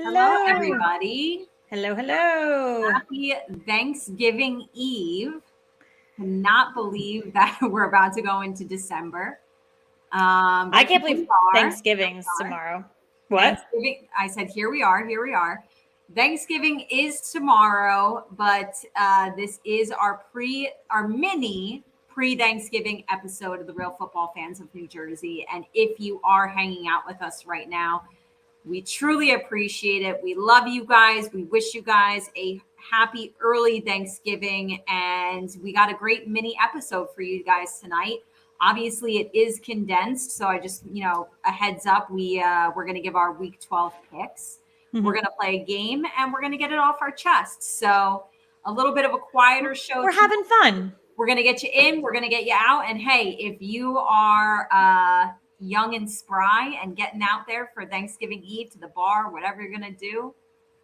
Hello, Hello. everybody. Hello, hello. Happy Thanksgiving Eve. Cannot believe that we're about to go into December. I But can't here we believe are. Thanksgiving's tomorrow. What? Thanksgiving. I said, here we are. Here we are. Thanksgiving is tomorrow, but this is our mini pre-Thanksgiving episode of the Real Football Fans of New Jersey. And if you are hanging out with us right now, we truly appreciate it. We love you guys. We wish you guys a happy early Thanksgiving. And we got a great mini episode for you guys tonight. Obviously, it is condensed. So I just, a heads up, we're going to give our week 12 picks. Mm-hmm. We're going to play a game and we're going to get it off our chest. So a little bit of a quieter show. We're having fun. We're going to get you in. We're going to get you out. And hey, if you are young and spry and getting out there for Thanksgiving Eve to the bar, whatever you're going to do,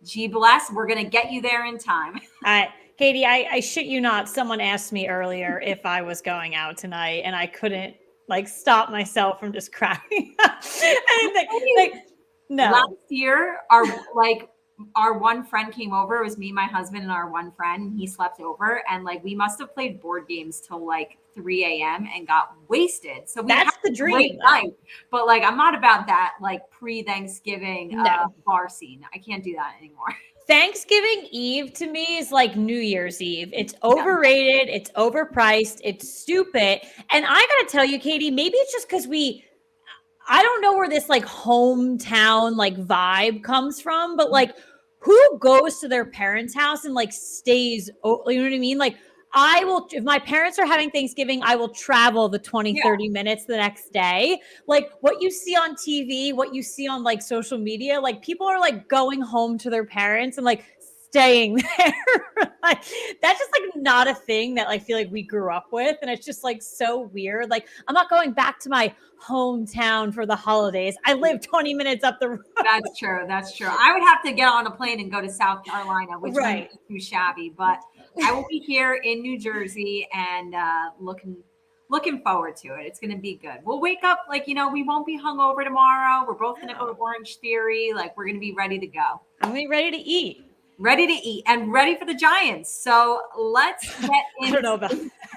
gee bless, we're going to get you there in time. Katie, I shit you not. Someone asked me earlier if I was going out tonight and I couldn't stop myself from just cracking up. No. Last year, our one friend came over. It was me, my husband, and our one friend. He slept over, and we must have played board games till 3 a.m. and got wasted. So that's the dream, night. But I'm not about that pre-Thanksgiving bar scene. I can't do that anymore. Thanksgiving Eve to me is like New Year's Eve. It's overrated. It's overpriced. It's stupid. And I gotta tell you, Katie, maybe it's just because I don't know where this hometown vibe comes from, but who goes to their parents' house and stays, you know what I mean? I will, if my parents are having Thanksgiving, I will travel the 20, 30 minutes the next day. What you see on TV, what you see on social media, people are going home to their parents and staying there. That's just not a thing that I feel we grew up with. And it's just so weird. I'm not going back to my hometown for the holidays. I live 20 minutes up the road. That's true. That's true. I would have to get on a plane and go to South Carolina, which might be too shabby, but I will be here in New Jersey and looking forward to it. It's going to be good. We'll wake up we won't be hungover tomorrow. We're both going to go to Orange Theory. We're going to be ready to go. I'm going to be ready to eat. Ready to eat and ready for the Giants. So let's get into I don't know about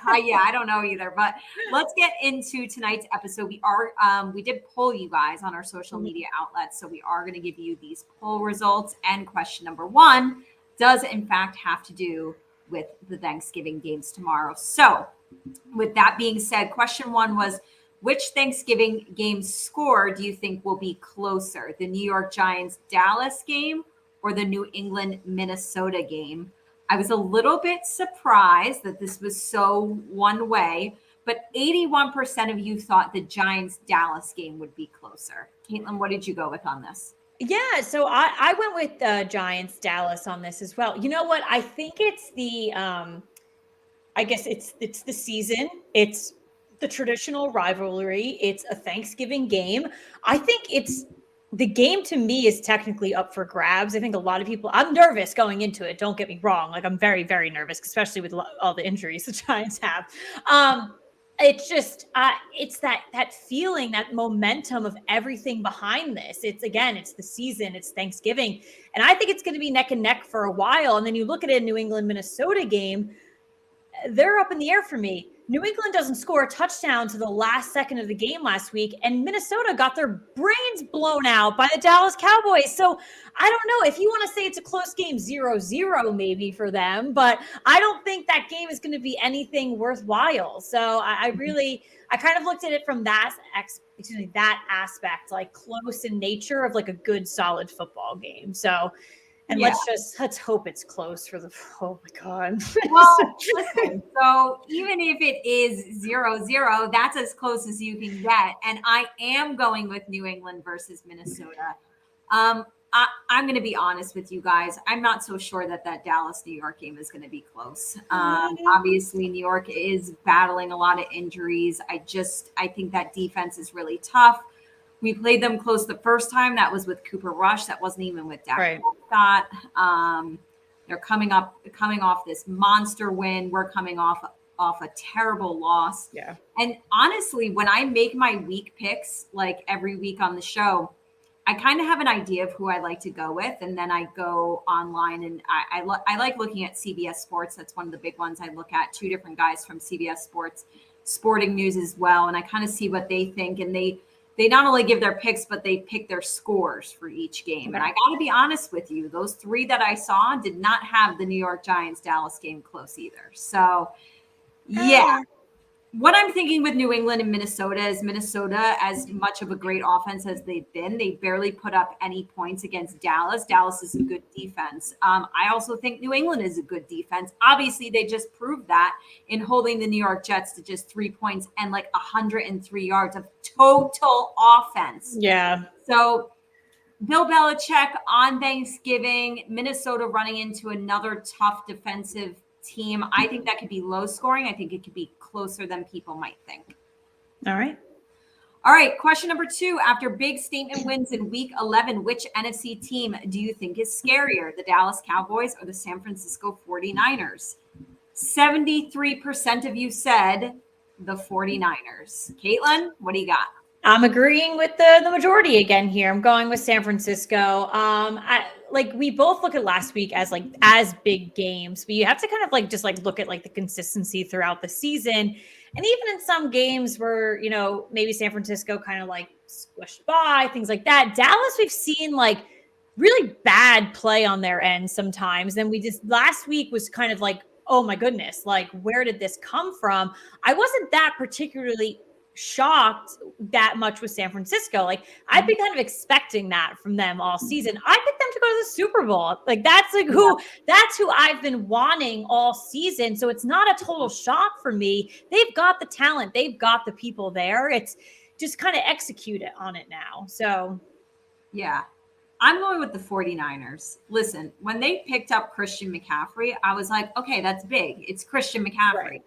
I don't know either, but let's get into tonight's episode. We did poll you guys on our social media outlets. So we are going to give you these poll results, and question number 1 does in fact have to do with the Thanksgiving games tomorrow. So with that being said, question 1 was, which Thanksgiving game score do you think will be closer? The New York Giants Dallas game or the New England Minnesota game? I was a little bit surprised that this was so one way, but 81% of you thought the Giants Dallas game would be closer. Caitlin, what did you go with on this? Yeah, so I went with Giants Dallas on this as well. You know what? I think it's the I guess it's the season. It's the traditional rivalry. It's a Thanksgiving game. I think the game to me is technically up for grabs. I think a lot of people, I'm nervous going into it. Don't get me wrong. I'm very, very nervous, especially with all the injuries the Giants have. It's just, it's that feeling, that momentum of everything behind this. It's the season, it's Thanksgiving. And I think it's going to be neck and neck for a while. And then you look at a New England, Minnesota game, they're up in the air for me. New England doesn't score a touchdown to the last second of the game last week, and Minnesota got their brains blown out by the Dallas Cowboys. So I don't know if you want to say it's a close game, 0-0 maybe for them, but I don't think that game is going to be anything worthwhile. So I kind of looked at it from that aspect, close in nature of a good solid football game. So. And let's hope it's close for oh my God. Well, listen, so even if it is 0-0, that's as close as you can get. And I am going with New England versus Minnesota. I'm going to be honest with you guys. I'm not so sure that Dallas-New York game is going to be close. Obviously, New York is battling a lot of injuries. I think that defense is really tough. We played them close the first time. That was with Cooper Rush. That wasn't even with Dak Prescott. They're coming off this monster win. We're coming off a terrible loss. Yeah. And honestly, when I make my week picks, every week on the show, I kind of have an idea of who I like to go with, and then I go online and I like looking at CBS Sports. That's one of the big ones I look at. Two different guys from CBS Sports, Sporting News as well, and I kind of see what they think, and they not only give their picks, but they pick their scores for each game. And I got to be honest with you, those three that I saw did not have the New York Giants Dallas game close either. So, yeah. What I'm thinking with New England and Minnesota is Minnesota, as much of a great offense as they've been, they barely put up any points against Dallas. Dallas is a good defense. I also think New England is a good defense. Obviously, they just proved that in holding the New York Jets to just 3 points and like 103 yards of total offense. Yeah. So Bill Belichick on Thanksgiving, Minnesota running into another tough defensive team. I think that could be low scoring. I think it could be closer than people might think. All right. All right. Question number 2. After big statement wins in week 11, which NFC team do you think is scarier, the Dallas Cowboys or the San Francisco 49ers? 73% of you said the 49ers. Caitlin, what do you got? I'm agreeing with the majority again here. I'm going with San Francisco. We both look at last week as big games, but you have to kind of just look at the consistency throughout the season. And even in some games where, maybe San Francisco kind of squished by, things like that. Dallas, we've seen really bad play on their end sometimes. And last week was kind of oh my goodness, where did this come from? I wasn't that particularly shocked that much with San Francisco. I've been kind of expecting that from them all season. I picked them to go to the Super Bowl. That's who I've been wanting all season. So it's not a total shock for me. They've got the talent. They've got the people there. It's just kind of execute it on it now. So yeah, I'm going with the 49ers. Listen, when they picked up Christian McCaffrey, I was like, okay, that's big. It's Christian McCaffrey. Right.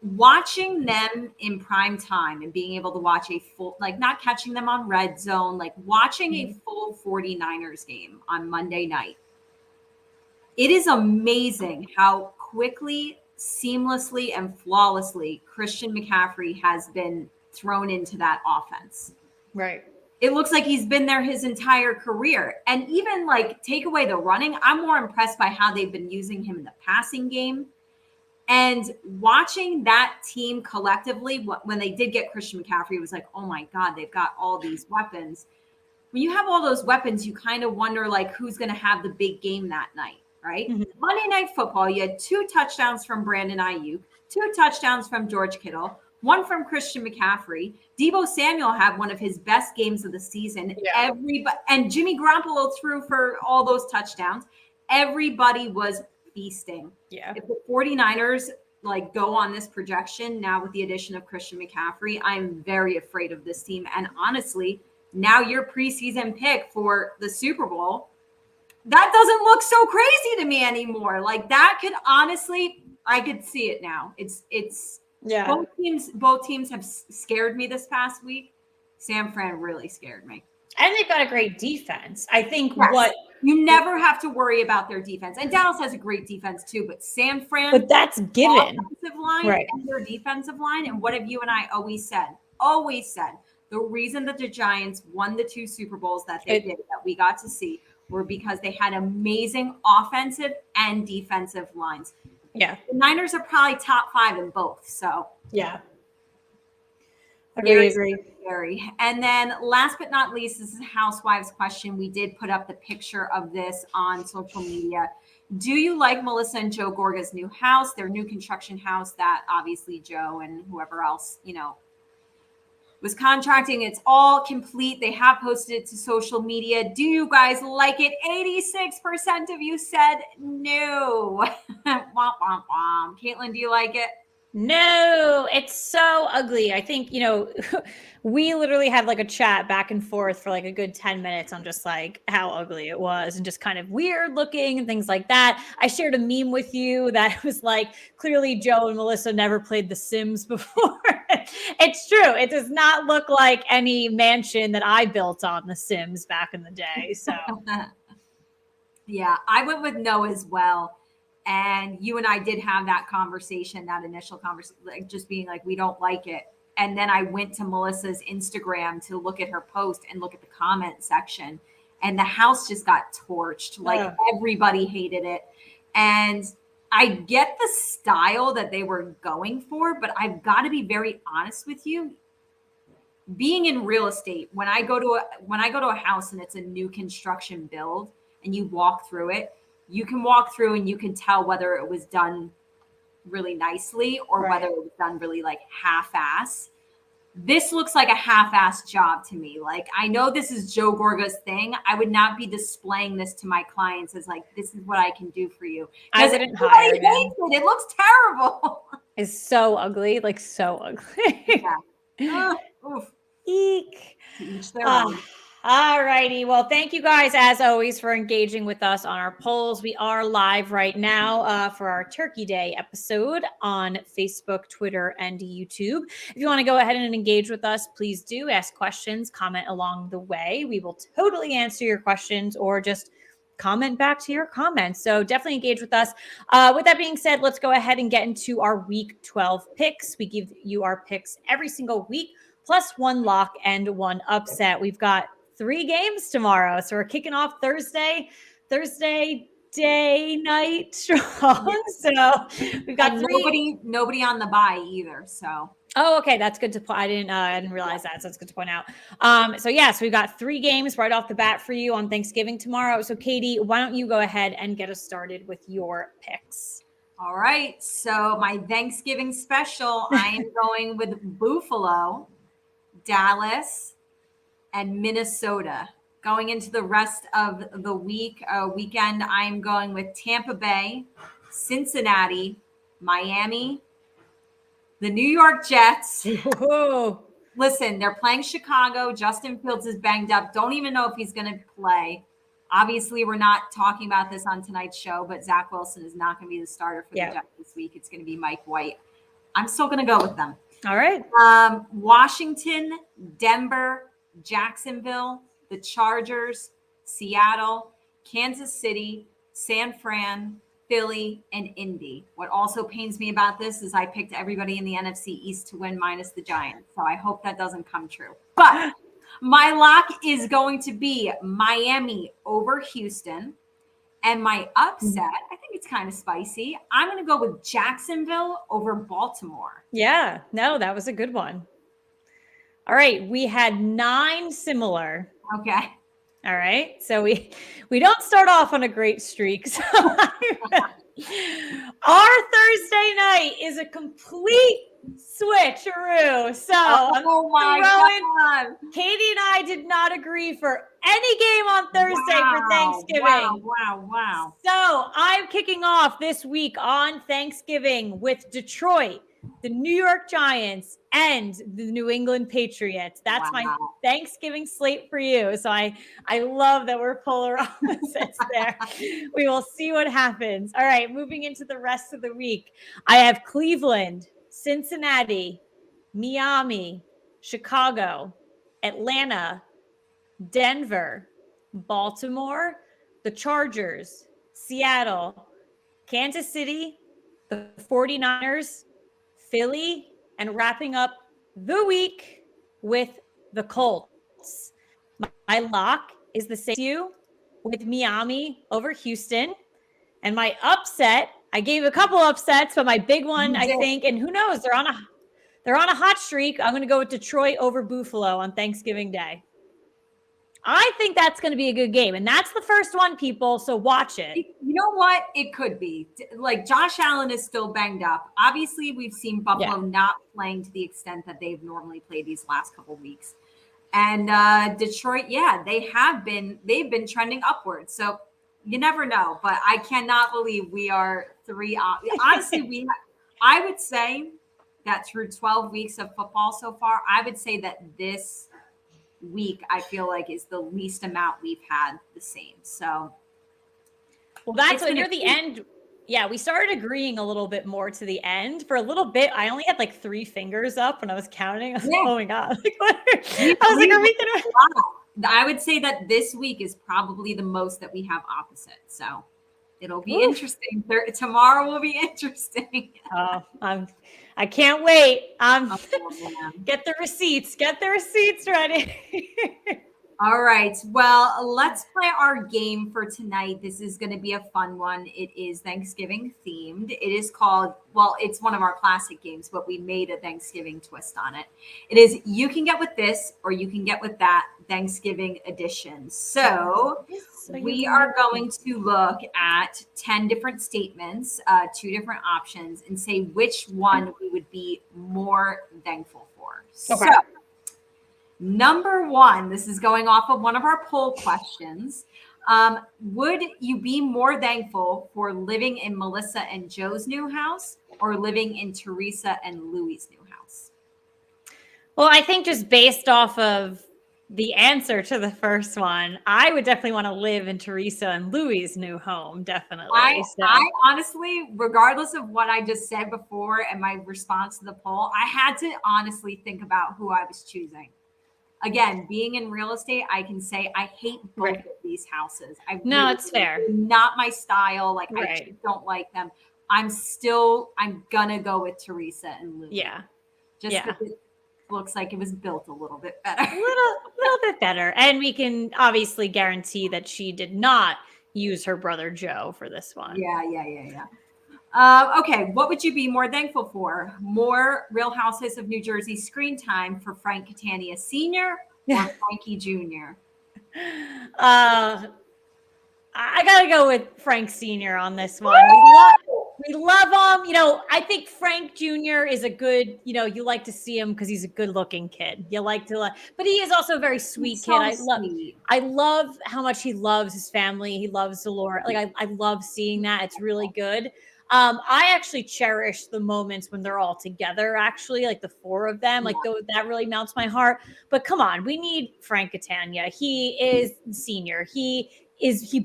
Watching them in prime time and being able to watch a full, not catching them on red zone, watching a full 49ers game on Monday night. It is amazing how quickly, seamlessly, and flawlessly Christian McCaffrey has been thrown into that offense. Right. It looks like he's been there his entire career. And even take away the running, I'm more impressed by how they've been using him in the passing game. And watching that team collectively, when they did get Christian McCaffrey, it was like, oh my God, they've got all these weapons. When you have all those weapons, you kind of wonder who's going to have the big game that night, right? Mm-hmm. Monday Night Football, you had 2 touchdowns from Brandon Ayuk, 2 touchdowns from George Kittle, 1 from Christian McCaffrey. Deebo Samuel had one of his best games of the season. Yeah. And Jimmy Garoppolo threw for all those touchdowns. Everybody was feasting. Yeah. If the 49ers go on this projection now with the addition of Christian McCaffrey, I'm very afraid of this team. And honestly, now your preseason pick for the Super Bowl, that doesn't look so crazy to me anymore. That could honestly, I could see it now. It's yeah. Both teams have scared me this past week. San Fran really scared me. And they've got a great defense. I think you never have to worry about their defense. And Dallas has a great defense too, but San Fran, but that's given. Offensive line and their defensive line. And what have you and I always said? Always said the reason that the Giants won the 2 Super Bowls that they did, that we got to see, were because they had amazing offensive and defensive lines. Yeah. The Niners are probably top 5 in both. So yeah. Agree. And then last but not least, this is a housewives question. We did put up the picture of this on social media. Do you like Melissa and Joe Gorga's new house, their new construction house that obviously Joe and whoever else, was contracting? It's all complete. They have posted it to social media. Do you guys like it? 86% of you said no. Womp, womp, womp. Caitlin, do you like it? No, it's so ugly. I think, we literally had a chat back and forth for a good 10 minutes on just how ugly it was and just kind of weird looking and things like that. I shared a meme with you that was clearly Joe and Melissa never played The Sims before. It's true. It does not look like any mansion that I built on The Sims back in the day. So yeah, I went with no as well. And you and I did have that conversation, that initial conversation, just being we don't like it. And then I went to Melissa's Instagram to look at her post and look at the comment section. And the house just got torched. Like everybody hated it. And I get the style that they were going for, but I've got to be very honest with you. Being in real estate, when I go to a house and it's a new construction build and you walk through it, you can walk through and you can tell whether it was done really nicely or whether it was done really like half-ass. This looks like a half-assed job to me. Like, I know this is Joe Gorga's thing. I would not be displaying this to my clients as like, this is what I can do for you. I wouldn't hire him. It looks terrible. It's so ugly, like so ugly. Yeah. Eek. To each their own. All righty. Well, thank you guys, as always, for engaging with us on our polls. We are live right now for our Turkey Day episode on Facebook, Twitter, and YouTube. If you want to go ahead and engage with us, please do ask questions, comment along the way. We will totally answer your questions or just comment back to your comments. So definitely engage with us. With that being said, let's go ahead and get into our Week 12 picks. We give you our picks every single week, plus one lock and one upset. We've got 3 games tomorrow. So we're kicking off Thursday day, night strong. So we've got nobody on the bye either. So okay, that's good to point. I didn't realize that, so it's good to point out. So we've got 3 games right off the bat for you on Thanksgiving tomorrow. So Katie, why don't you go ahead and get us started with your picks? All right. So my Thanksgiving special, I am going with Buffalo, Dallas, and Minnesota. Going into the rest of the weekend, I'm going with Tampa Bay, Cincinnati, Miami, the New York Jets. Whoa. Listen, they're playing Chicago. Justin Fields is banged up. Don't even know if he's going to play. Obviously, we're not talking about this on tonight's show, but Zach Wilson is not going to be the starter for the Jets this week. It's going to be Mike White. I'm still going to go with them. All right. Washington, Denver, Jacksonville, the Chargers, Seattle, Kansas City, San Fran, Philly, and Indy. What also pains me about this is I picked everybody in the NFC East to win minus the Giants. So I hope that doesn't come true. But my lock is going to be Miami over Houston. And my upset, I think it's kind of spicy. I'm going to go with Jacksonville over Baltimore. Yeah, no, that was a good one. All right, we had 9 similar. Okay. All right, so we don't start off on a great streak. So our Thursday night is a complete switcheroo. So Katie and I did not agree for any game on Thursday for Thanksgiving. Wow. So I'm kicking off this week on Thanksgiving with Detroit, the New York Giants, and the New England Patriots. That's my Thanksgiving slate for you. So I love that we're polar opposites there. We will see what happens. All right, moving into the rest of the week. I have Cleveland, Cincinnati, Miami, Chicago, Atlanta, Denver, Baltimore, the Chargers, Seattle, Kansas City, the 49ers, Philly, and wrapping up the week with the Colts. My lock is the same with Miami over Houston. And my upset, I gave a couple upsets, but my big one, I think, and who knows, they're on a hot streak. I'm going to go with Detroit over Buffalo on Thanksgiving Day. I think that's going to be a good game. And that's the first one, people. So watch it. You know what? It could be. Like, Josh Allen is still banged up. Obviously, we've seen Buffalo not playing to the extent that they've normally played these last couple of weeks. And Detroit, they've been trending upwards. So you never know. But I cannot believe we are 3. Honestly, I would say that through 12 weeks of football so far, I would say that this week I feel like is the least amount we've had the same. So that's near the end. Yeah, we started agreeing a little bit more to the end. For a little bit, I only had like 3 fingers up when I was counting. I was like, oh my God. Are we gonna? I would say that this week is probably the most that we have opposite. So it'll be interesting. Tomorrow will be interesting. I can't wait. Oh, man. Get the receipts ready. All right. Well, let's play our game for tonight. This is going to be a fun one. It is Thanksgiving themed. It is called, well, it's one of our classic games, but we made a Thanksgiving twist on it. It is You Can Get With This or You Can Get With That Thanksgiving edition. So we are going to look at 10 different statements, 2 different options, and say which one we would be more thankful for. Okay. So, number 1, this is going off of one of our poll questions. Would you be more thankful for living in Melissa and Joe's new house or living in Teresa and Louie's new house? Well, I think just based off of the answer to the first one, I would definitely want to live in Teresa and Louie's new home. Definitely. I honestly, regardless of what I just said before and my response to the poll, I had to honestly think about who I was choosing. Again, being in real estate, I can say I hate both of these houses. It's fair. Not my style. Like, Right. I just don't like them. I'm gonna go with Teresa and Louie. Yeah. Just because it looks like it was built a little bit better. A little bit better. And we can obviously guarantee that she did not use her brother Joe for this one. Yeah. Okay, what would you be more thankful for? More Real Housewives of New Jersey screen time for Frank Catania Sr. or Frankie Jr.? I gotta go with Frank Sr. on this one. We love him. You know, I think Frank Jr. is a good, you know, you like to see him because he's a good looking kid. You like to, but he is also a very sweet kid. I love how much he loves his family. He loves Dolores. Like I love seeing that. It's really good. I actually cherish the moments when they're all together, actually, like the 4 of them, like that really melts my heart. But come on, we need Frank Catania. He is senior. He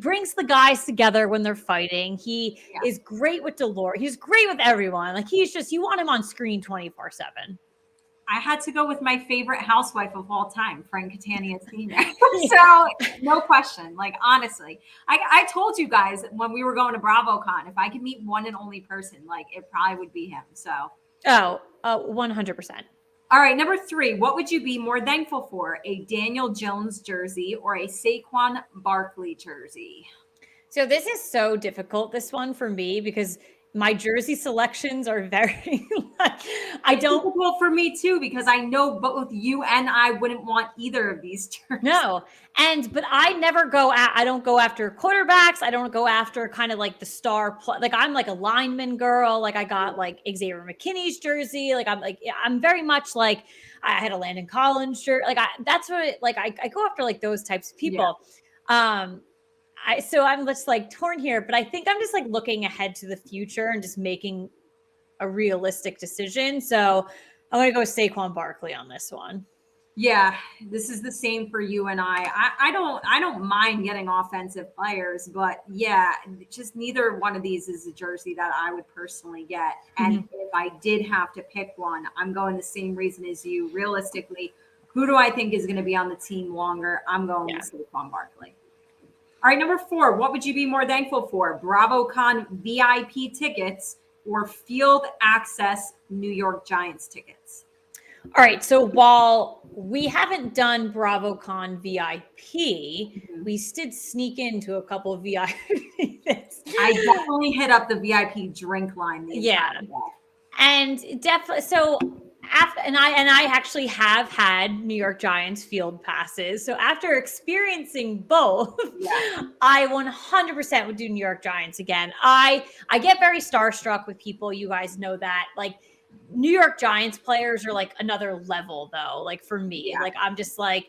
brings the guys together when they're fighting. He is great with Dolores. He's great with everyone. Like you want him on screen 24/7. I had to go with my favorite housewife of all time, Frank Catania Sr. So no question. Like, honestly, I told you guys when we were going to BravoCon, if I could meet one and only person, like it probably would be him. So 100%. All right, number 3, what would you be more thankful for? A Daniel Jones jersey or a Saquon Barkley jersey? So this is so difficult, this one for me, because my jersey selections are very difficult for me too, because I know both you and I wouldn't want either of these jerseys. No. But I never I don't go after quarterbacks. I don't go after kind of like the star like I'm like a lineman girl. Like I got like Xavier McKinney's jersey. Like I'm very much like I had a Landon Collins shirt. Like that's what I go after like those types of people. Yeah. So I'm just like torn here, but I think I'm just like looking ahead to the future and just making a realistic decision. So I'm going to go with Saquon Barkley on this one. Yeah, this is the same for you and I don't mind getting offensive players, but yeah, just neither one of these is a jersey that I would personally get. And if I did have to pick one, I'm going the same reason as you. Realistically, who do I think is going to be on the team longer? I'm going with Saquon Barkley. All right, number 4, what would you be more thankful for? BravoCon VIP tickets or field access New York Giants tickets? All right, so while we haven't done BravoCon VIP, we did sneak into a couple of VIP things. I definitely hit up the VIP drink line. And definitely so. I actually have had New York Giants field passes. So after experiencing both, I 100% would do New York Giants again. I get very starstruck with people. You guys know that. Like New York Giants players are like another level though. Like for me, like I'm just like,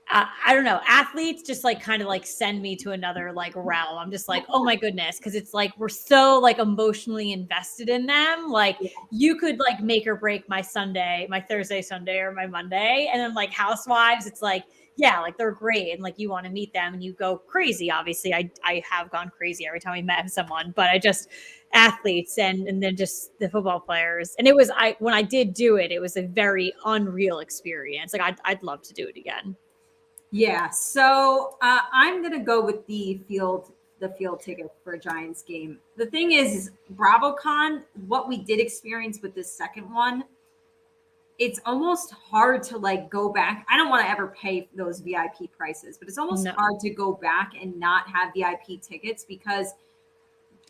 I don't know, athletes just like kind of like send me to another like realm. I'm just like, oh my goodness. Cause it's like, we're so like emotionally invested in them. Like you could like make or break my Sunday, my Thursday, Sunday, or my Monday. And then like housewives, it's like, yeah, like they're great. And like, you want to meet them and you go crazy. Obviously I have gone crazy every time I met someone, but athletes and then just the football players. And when I did do it, it was a very unreal experience. Like I'd love to do it again. Yeah, so I'm going to go with the field the field ticket for a Giants game. The thing is BravoCon, what we did experience with this second one, it's almost hard to like go back. I don't want to ever pay those VIP prices, but it's almost hard to go back and not have VIP tickets because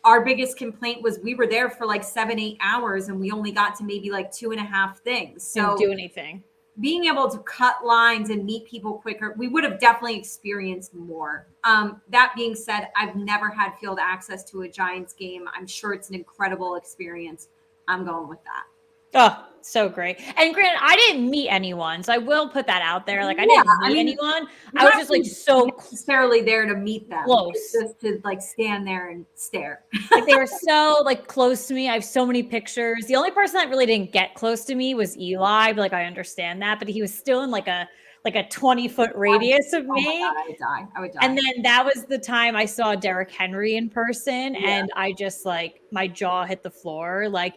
our biggest complaint was we were there for like 7-8 hours and we only got to maybe like 2.5 things. So didn't do anything. Being able to cut lines and meet people quicker, we would have definitely experienced more. That being said, I've never had field access to a Giants game. I'm sure it's an incredible experience. I'm going with that. Oh, so great. And granted, I didn't meet anyone, so I will put that out there. Like I didn't meet anyone. I was just like so necessarily there to meet them. Close. Just to like stand there and stare. Like, they were so like close to me. I have so many pictures. The only person that really didn't get close to me was Eli, but like I understand that, but he was still in like a 20-foot radius of me. Oh my God, I would die. And then that was the time I saw Derrick Henry in person, and I just like my jaw hit the floor. Like,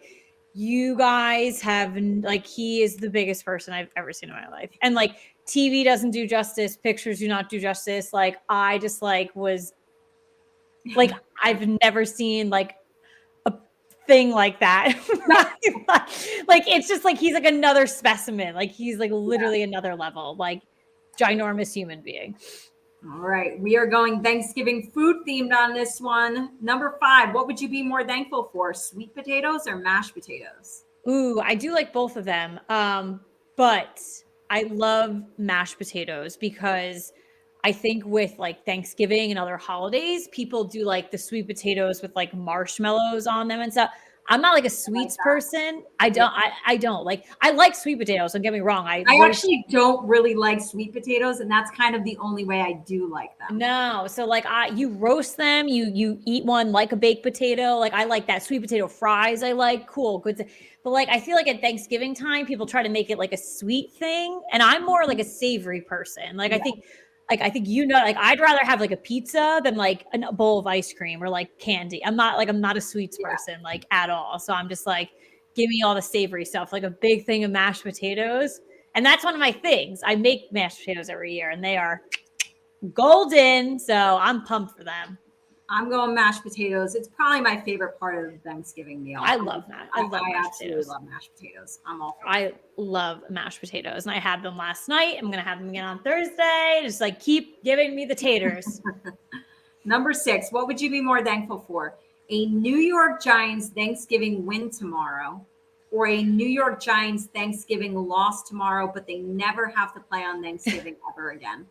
you guys have like, he is the biggest person I've ever seen in my life. And like TV doesn't do justice, pictures do not do justice. Like I just like was like, I've never seen like a thing like that. Like it's just like he's like another specimen. Like he's like literally another level, like ginormous human being. All right. We are going Thanksgiving food themed on this one. Number 5, what would you be more thankful for? Sweet potatoes or mashed potatoes? Ooh, I do like both of them. But I love mashed potatoes because I think with like Thanksgiving and other holidays, people do like the sweet potatoes with like marshmallows on them and stuff. I'm not like a sweets person. I don't like, I like sweet potatoes. Don't get me wrong. I actually don't really like sweet potatoes, and that's kind of the only way I do like them. No. So like you roast them, you eat one like a baked potato. Like I like that. Sweet potato fries. I like, cool, good. But like, I feel like at Thanksgiving time, people try to make it like a sweet thing. And I'm more like a savory person. Like, I think, you know, like I'd rather have like a pizza than like a bowl of ice cream or like candy. I'm not a sweets person like at all. So I'm just like, give me all the savory stuff, like a big thing of mashed potatoes. And that's one of my things. I make mashed potatoes every year and they are golden. So I'm pumped for them. I'm going mashed potatoes. It's probably my favorite part of the Thanksgiving meal. I love that. I absolutely love mashed potatoes. I love mashed potatoes, and I had them last night. I'm gonna have them again on Thursday. Just like keep giving me the taters. Number 6, what would you be more thankful for? A New York Giants Thanksgiving win tomorrow, or a New York Giants Thanksgiving loss tomorrow, but they never have to play on Thanksgiving ever again?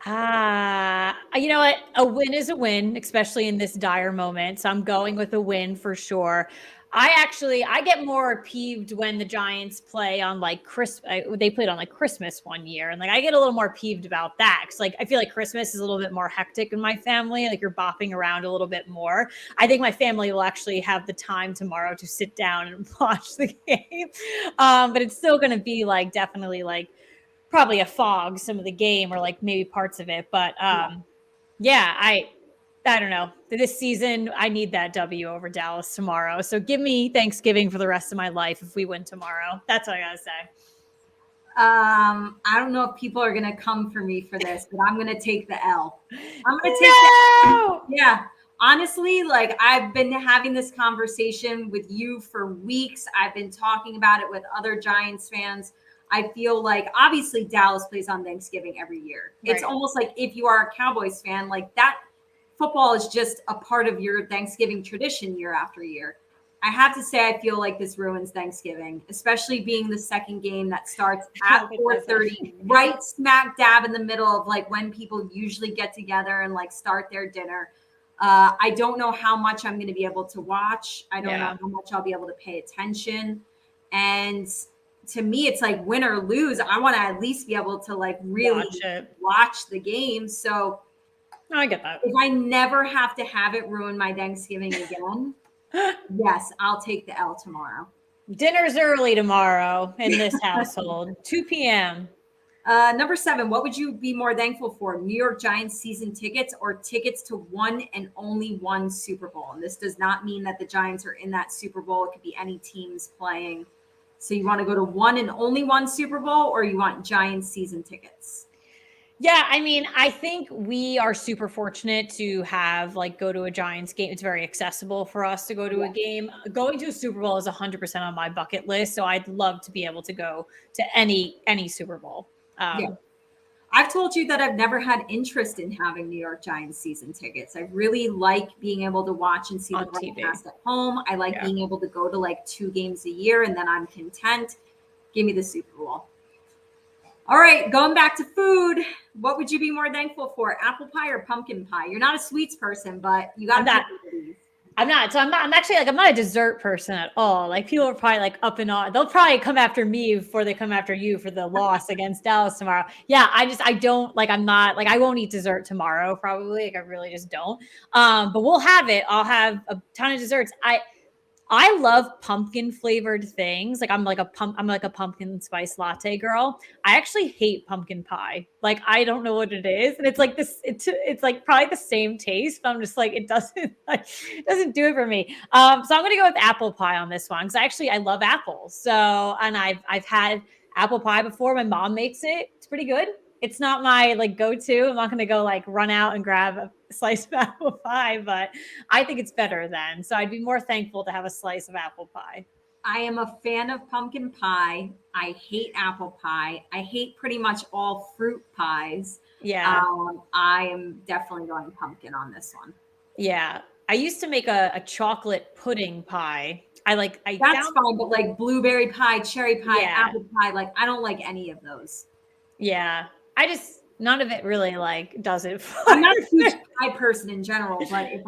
You know what? A win is a win, especially in this dire moment. So I'm going with a win for sure. I get more peeved when the Giants play on like they played on like Christmas one year. And like, I get a little more peeved about that. Cause like, I feel like Christmas is a little bit more hectic in my family. Like you're bopping around a little bit more. I think my family will actually have the time tomorrow to sit down and watch the game. But it's still going to be like, definitely like, probably a fog some of the game or like maybe parts of it. But I don't know. This season, I need that W over Dallas tomorrow. So give me Thanksgiving for the rest of my life if we win tomorrow. That's what I gotta say. I don't know if people are gonna come for me for this, but I'm gonna take the L. I'm gonna take the L. Yeah. Honestly, like I've been having this conversation with you for weeks. I've been talking about it with other Giants fans. I feel like obviously Dallas plays on Thanksgiving every year. Right. It's almost like if you are a Cowboys fan, like that football is just a part of your Thanksgiving tradition year after year. I have to say, I feel like this ruins Thanksgiving, especially being the second game that starts at 4:30, right smack dab in the middle of like when people usually get together and like start their dinner. I don't know how much I'm going to be able to watch. I don't know how much I'll be able to pay attention. And to me, it's like win or lose. I want to at least be able to like really watch the game. So I get that. If I never have to have it ruin my Thanksgiving again, yes, I'll take the L tomorrow. Dinner's early tomorrow in this household, 2 p.m. Number 7, what would you be more thankful for? New York Giants season tickets or tickets to one and only one Super Bowl? And this does not mean that the Giants are in that Super Bowl. It could be any teams playing. So you want to go to one and only one Super Bowl, or you want Giants season tickets? Yeah, I mean, I think we are super fortunate to have like go to a Giants game. It's very accessible for us to go to a game. Going to a Super Bowl is 100% on my bucket list, so I'd love to be able to go to any Super Bowl. Yeah. I've told you that I've never had interest in having New York Giants season tickets. I really like being able to watch and see the On TV. broadcast at home. I like being able to go to like 2 games a year and then I'm content. Give me the Super Bowl. All right, going back to food, what would you be more thankful for, apple pie or pumpkin pie? You're not a sweets person, but you got to pick one of these. I'm not. So I'm not. I'm actually like I'm not a dessert person at all. Like people are probably like up and on. They'll probably come after me before they come after you for the loss against Dallas tomorrow. Yeah, I don't like. I'm not like I won't eat dessert tomorrow. Probably like I really just don't. But we'll have it. I'll have a ton of desserts. I love pumpkin flavored things. Like I'm like a pumpkin spice latte girl. I actually hate pumpkin pie. Like I don't know what it is. And it's like this, it's like probably the same taste, but I'm just like, it doesn't like it doesn't do it for me. So I'm gonna go with apple pie on this one. Because actually I love apples. So and I've had apple pie before. My mom makes it. It's pretty good. It's not my like go-to. I'm not gonna go like run out and grab a slice of apple pie, but I think it's better then. So I'd be more thankful to have a slice of apple pie. I am a fan of pumpkin pie. I hate apple pie. I hate pretty much all fruit pies. Yeah. I am definitely going pumpkin on this one. Yeah. I used to make a chocolate pudding pie. That's fine, but like blueberry pie, cherry pie, Yeah. apple pie, like I don't like any of those. Yeah. None of it really like does it. I'm not a huge pie person in general, but if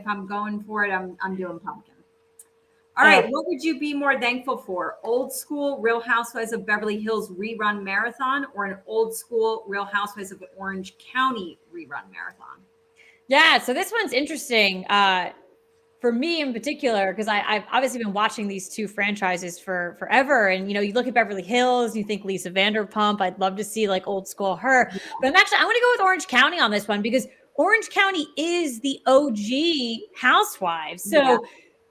I'm going for it, I'm doing pumpkin. All right, what would you be more thankful for? Old school Real Housewives of Beverly Hills rerun marathon or an old school Real Housewives of Orange County rerun marathon? Yeah, so this one's interesting. For me in particular, because I've obviously been watching these two franchises for forever. And, you know, you look at Beverly Hills, you think Lisa Vanderpump. I'd love to see like old school her. But I'm going to go with Orange County on this one because Orange County is the OG Housewives. So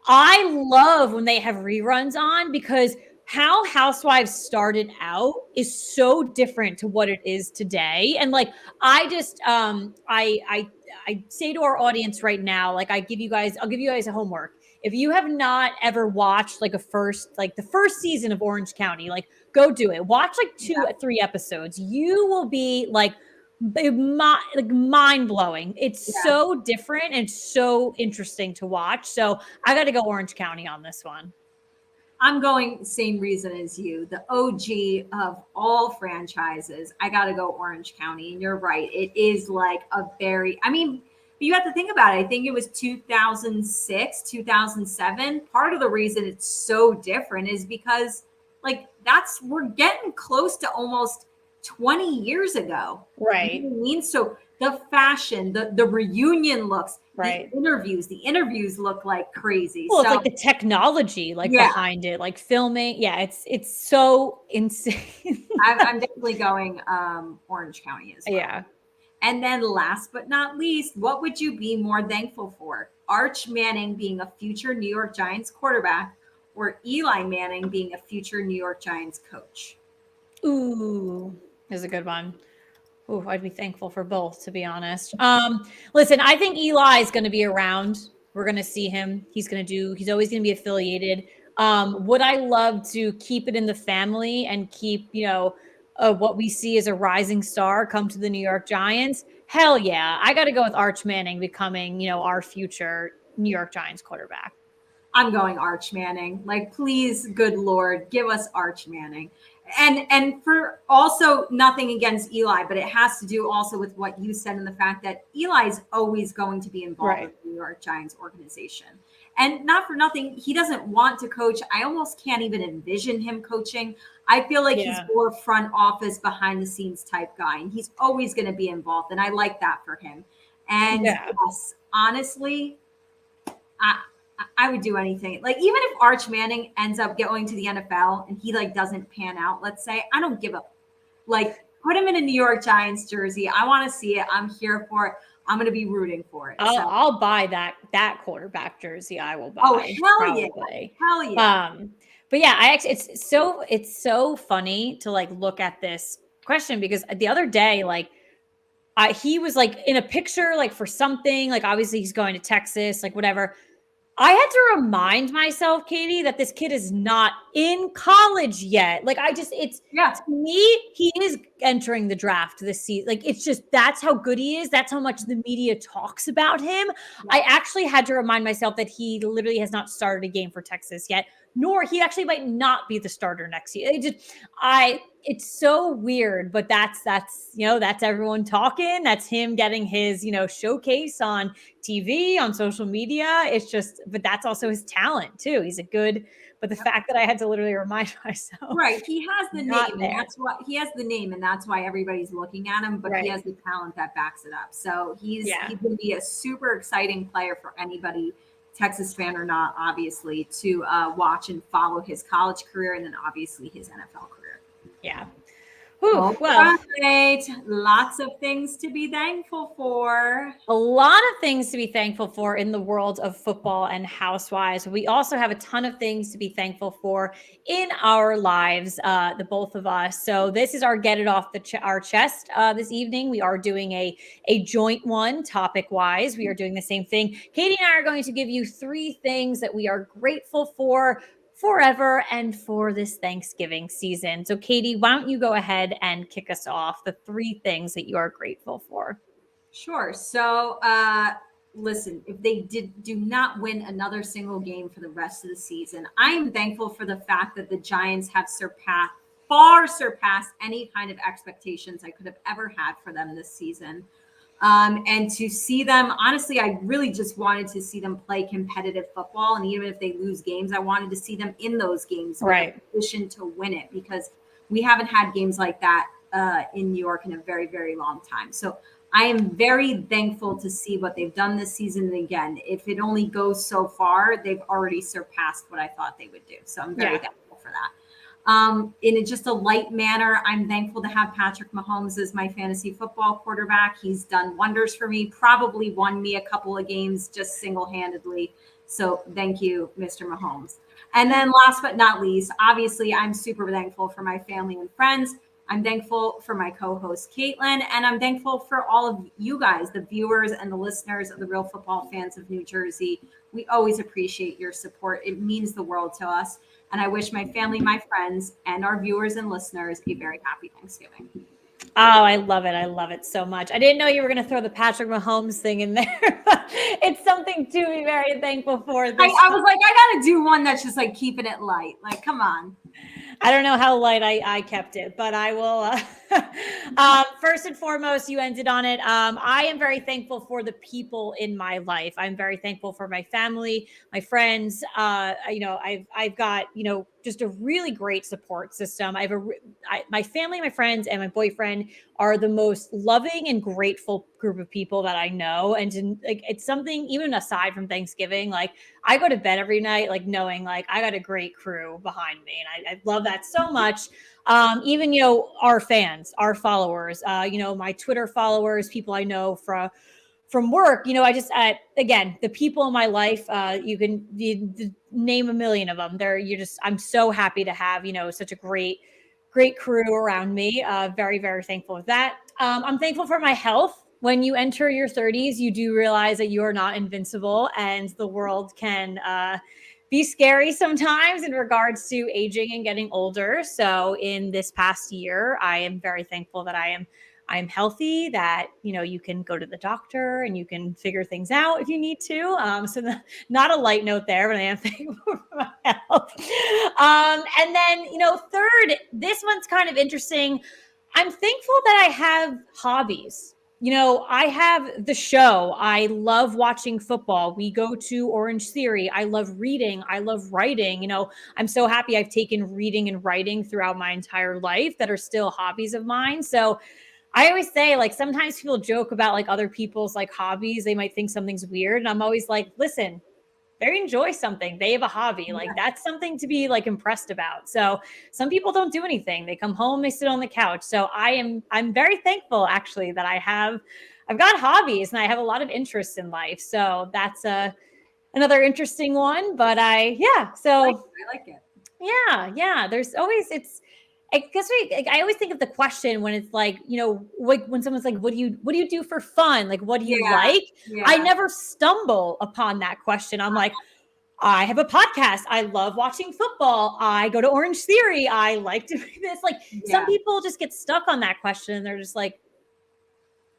I love when they have reruns on because how Housewives started out is so different to what it is today. And like, I just, I say to our audience right now, like I'll give you guys a homework. If you have not ever watched like the first season of Orange County, like go do it. Watch like 2-3 episodes. You will be like mind blowing. It's so different and so interesting to watch. So I got to go Orange County on this one. I'm going same reason as you, the OG of all franchises. I got to go Orange County. And you're right. It is like you have to think about it. I think it was 2006, 2007. Part of the reason it's so different is because like we're getting close to almost 20 years ago. Right. You know what I mean? So the fashion, the reunion looks, right. The interviews look like crazy. Well, it's like the technology behind it, like filming. Yeah, it's so insane. I'm definitely going Orange County as well. Yeah. And then last but not least, what would you be more thankful for? Arch Manning being a future New York Giants quarterback or Eli Manning being a future New York Giants coach? Ooh, is a good one. Ooh, I'd be thankful for both, to be honest. Listen, I think Eli is going to be around. We're going to see him. He's always going to be affiliated. Would I love to keep it in the family and keep, what we see as a rising star come to the New York Giants? Hell yeah. I got to go with Arch Manning becoming, our future New York Giants quarterback. I'm going Arch Manning. Like, please, good Lord, give us Arch Manning. And for also nothing against Eli, but it has to do also with what you said and the fact that Eli's always going to be involved with the New York Giants organization. And not for nothing, he doesn't want to coach. I almost can't even envision him coaching. I feel like he's more front office, behind the scenes type guy, and he's always going to be involved. And I like that for him. And yes, honestly, I would do anything. Like, even if Arch Manning ends up going to the NFL and he like doesn't pan out, let's say, I don't give up. Like, put him in a New York Giants jersey. I want to see it. I'm here for it. I'm going to be rooting for it. I'll buy that quarterback jersey. I will buy. Oh, hell yeah. Hell yeah. But yeah, it's so funny to like look at this question because the other day, like he was like in a picture, like for something, like obviously he's going to Texas, like whatever. I had to remind myself, Katie, that this kid is not in college yet. Like, it's Yeah. to me, he is entering the draft this season. Like, it's just that's how good he is. That's how much the media talks about him. Yeah. I actually had to remind myself that he literally has not started a game for Texas yet, nor he actually might not be the starter next year. It's so weird, but that's that's everyone talking. That's him getting his showcase on TV, on social media. It's just, but that's also his talent too. He's a good, but the fact that I had to literally remind myself, Right. He has the not name, and there. that's what he has the name, and that's why everybody's looking at him, but he Right. has the talent that backs it up. So he's Yeah. going to be a super exciting player for anybody, Texas fan or not, obviously, to watch and follow his college career and then obviously his NFL career. Yeah. Whew, All well, right. Lots of things to be thankful for. a lot of things to be thankful for in the world of football and housewives. We also have a ton of things to be thankful for in our lives, the both of us. So this is our get it off our chest this evening. We are doing a joint one topic wise. We are doing the same thing. Katie and I are going to give you 3 things that we are grateful for forever and for this Thanksgiving season. So Katie, why don't you go ahead and kick us off the 3 things that you are grateful for? Sure. So, listen, if they do not win another single game for the rest of the season, I am thankful for the fact that the Giants have far surpassed any kind of expectations I could have ever had for them this season. And to see them, honestly, I really just wanted to see them play competitive football. And even if they lose games, I wanted to see them in those games with a position to win it, because we haven't had games like that in New York in a very, very long time. So I am very thankful to see what they've done this season. And again, if it only goes so far, they've already surpassed what I thought they would do. So I'm very thankful for that. In just a light manner, I'm thankful to have Patrick Mahomes as my fantasy football quarterback. He's done wonders for me, probably won me a couple of games just single-handedly. So thank you, Mr. Mahomes. And then last but not least, obviously, I'm super thankful for my family and friends. I'm thankful for my co-host, Caitlin, and I'm thankful for all of you guys, the viewers and the listeners of the Real Football Fans of New Jersey. We always appreciate your support. It means the world to us. And I wish my family, my friends, and our viewers and listeners a very happy Thanksgiving. Oh, I love it. I love it so much. I didn't know you were going to throw the Patrick Mahomes thing in there. It's something to be very thankful for. I was like, I got to do one that's just like keeping it light. Like, come on. I don't know how light I kept it, but I will. First and foremost, you ended on it. I am very thankful for the people in my life. I'm very thankful for my family, my friends. I've got just a really great support system. My family, my friends, and my boyfriend are the most loving and grateful group of people that I know. And it's something, even aside from Thanksgiving, like I go to bed every night, like knowing like I got a great crew behind me. And I love that so much. Even, our fans, our followers, my Twitter followers, people I know from work, again, the people in my life, you can name a million of them. I'm so happy to have, such a great crew around me. Very, very thankful for that. I'm thankful for my health. When you enter your 30s, you do realize that you are not invincible and the world can be scary sometimes in regards to aging and getting older. So in this past year, I am very thankful that I'm healthy, that, you can go to the doctor and you can figure things out if you need to. Not a light note there, but I am thankful for my health. And then, third, this one's kind of interesting. I'm thankful that I have hobbies. I have the show. I love watching football. We go to Orange Theory. I love reading. I love writing. I'm so happy I've taken reading and writing throughout my entire life that are still hobbies of mine. So I always say, like, sometimes people joke about like other people's like hobbies. They might think something's weird. And I'm always like, listen, they enjoy something. They have a hobby. Like that's something to be like impressed about. So some people don't do anything. They come home, they sit on the couch. So I'm very thankful actually that I've got hobbies and I have a lot of interests in life. So that's another interesting one. But I like it. Yeah. There's always I always think of the question when it's like, like when someone's like, what do you do for fun? Like, what do you like? I never stumble upon that question. I'm like, I have a podcast. I love watching football. I go to Orange Theory. I like doing this. Like some people just get stuck on that question and they're just like,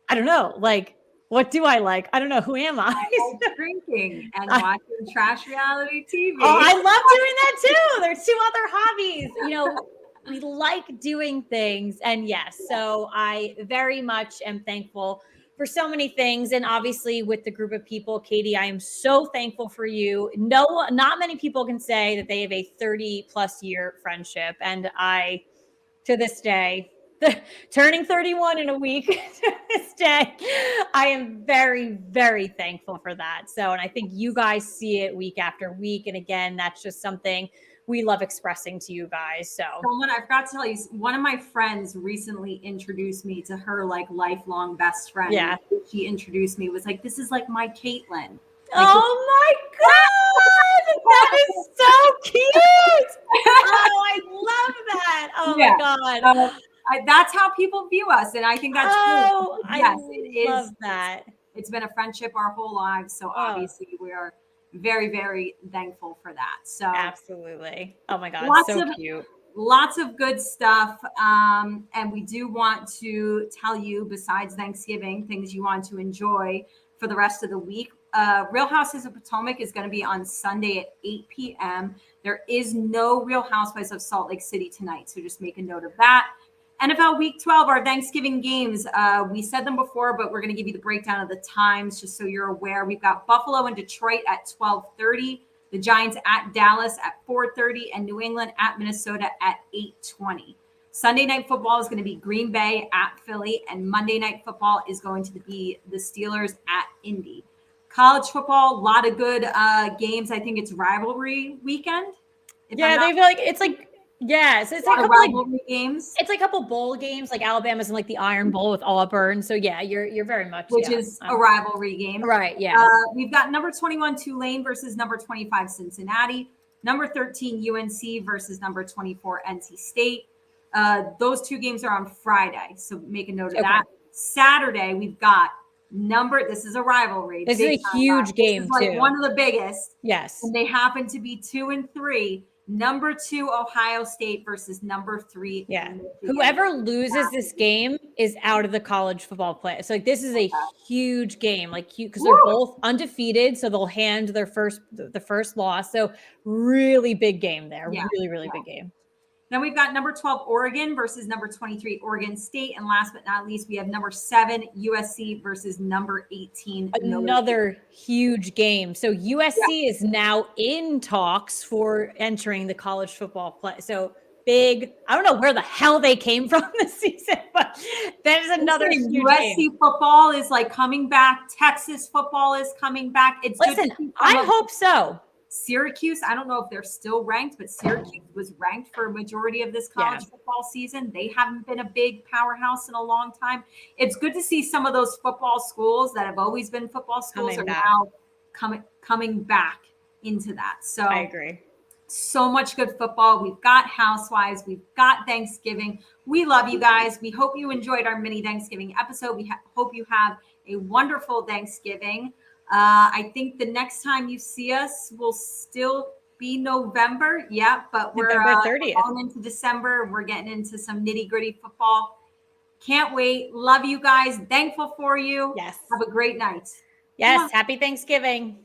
I don't know. Like, what do I like? I don't know. Who am I? I like drinking and watching trash reality TV. Oh, I love doing that too. There's 2 other hobbies. We like doing things. And yes, so I very much am thankful for so many things. And obviously with the group of people, Katie, I am so thankful for you. No, not many people can say that they have a 30+ year friendship. And I, to this day, turning 31 in a week to this day, I am very, very thankful for that. So, and I think you guys see it week after week. And again, that's just something we love expressing to you guys. So someone, I forgot to tell you, one of my friends recently introduced me to her like lifelong best friend. Yeah. She introduced me, was like, this is like my Caitlin. Like, oh my God, that is so cute. Oh, I love that. Oh my God. That's how people view us. And I think that's true. Yes, I love that. It's been a friendship our whole lives. So obviously we are very, very thankful for that. So absolutely. Oh my God. Cute. Lots of good stuff. And we do want to tell you, besides Thanksgiving, things you want to enjoy for the rest of the week. Real Houses of Potomac is going to be on Sunday at 8 p.m. There is no Real Housewives of Salt Lake City tonight. So just make a note of that. NFL Week 12, our Thanksgiving games. We said them before, but we're going to give you the breakdown of the times just so you're aware. We've got Buffalo and Detroit at 12:30, the Giants at Dallas at 4:30, and New England at Minnesota at 8:20. Sunday Night Football is going to be Green Bay at Philly, and Monday Night Football is going to be the Steelers at Indy. College football, a lot of good games. I think it's rivalry weekend. Yeah, they feel like it's like. Yeah, so it's like a couple rivalry games. It's like a couple bowl games, like Alabama's in like the Iron Bowl with Auburn. So yeah, you're very much is a rivalry game, right? Yeah, we've got number 21 Tulane versus number 25 Cincinnati, number 13 UNC versus number 24 NC State. Those 2 games are on Friday, so make a note of that. Saturday we've got this is a rivalry. This is a huge game, like one of the biggest. Yes, and they happen to be 2 and 3. Number 2, Ohio State versus number 3. Yeah. Whoever loses this game is out of the college football play. So like this is a huge game, like because they're both undefeated, so they'll hand the first loss. So really big game there. Really big game. Then we've got number 12 Oregon versus number 23 Oregon State, and last but not least, we have number 7 USC versus number 18. Another huge game. So USC is now in talks for entering the college football play. So big. I don't know where the hell they came from this season, but that is another huge USC game. Football is like coming back. Texas football is coming back. I hope so. Syracuse, I don't know if they're still ranked, but Syracuse was ranked for a majority of this college football season. They haven't been a big powerhouse in a long time. It's good to see some of those football schools that have always been football schools now coming back into that. So I agree. So much good football. We've got Housewives. We've got Thanksgiving. We love you guys. We hope you enjoyed our mini Thanksgiving episode. We hope you have a wonderful Thanksgiving. I think the next time you see us will still be November. Yeah, but we're going into December. We're getting into some nitty-gritty football. Can't wait. Love you guys. Thankful for you. Yes. Have a great night. Yes. Happy Thanksgiving.